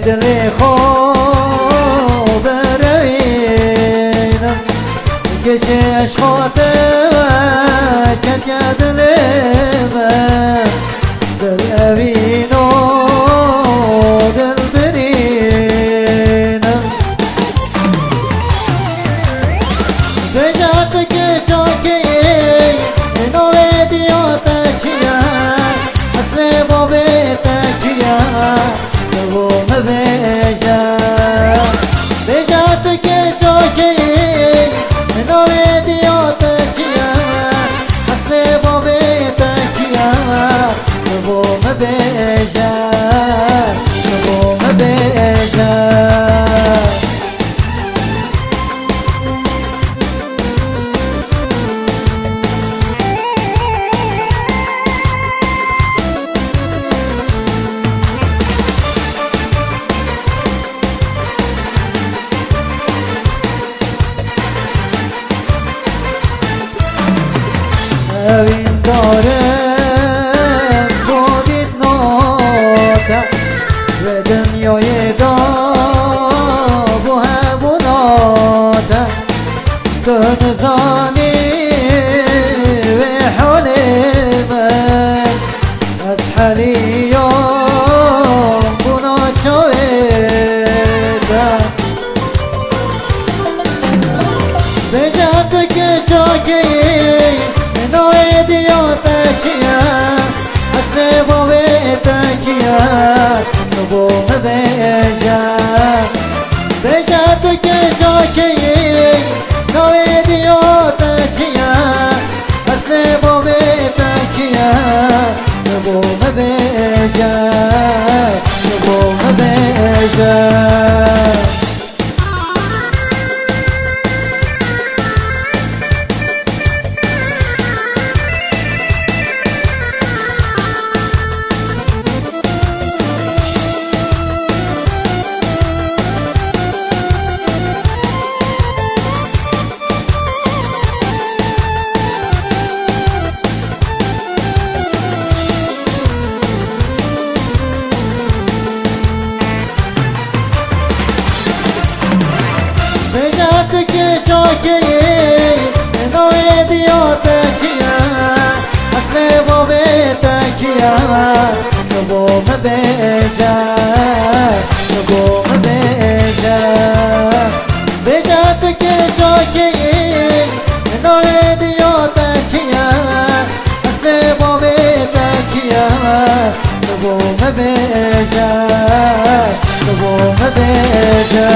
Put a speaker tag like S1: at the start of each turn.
S1: دلی خوب روینم که چشمات کتیا دلی من دل اوین و دل برینم بجات که چاکی نوی دیوتا چیا اصل بابی تکیا نو مبیجا بجات که چاکی نوی دیوتا چیا اصل بابی تکیا نو مبیجا نو مبیجا اوین دارم بودید ناتا و دنیای دا بو هموناتا تو نزانی و حال من از حالیام بونا چویدا بجات که چاکی نوی دیوتا چیا اصل بابی تکیا نبو مبیجا بجا تو که چاکی نوی دیوتا چیا اصل بابی تکیا نبو مبیجا نبو مبیجا که چاکی نوی دیوتا چیا اصل بابی تکیا نبو مبیجا نبو مبیجا بجات که چاکی نوی دیوتا چیا اصل بابی تکیا نبو مبیجا نبو مبیجا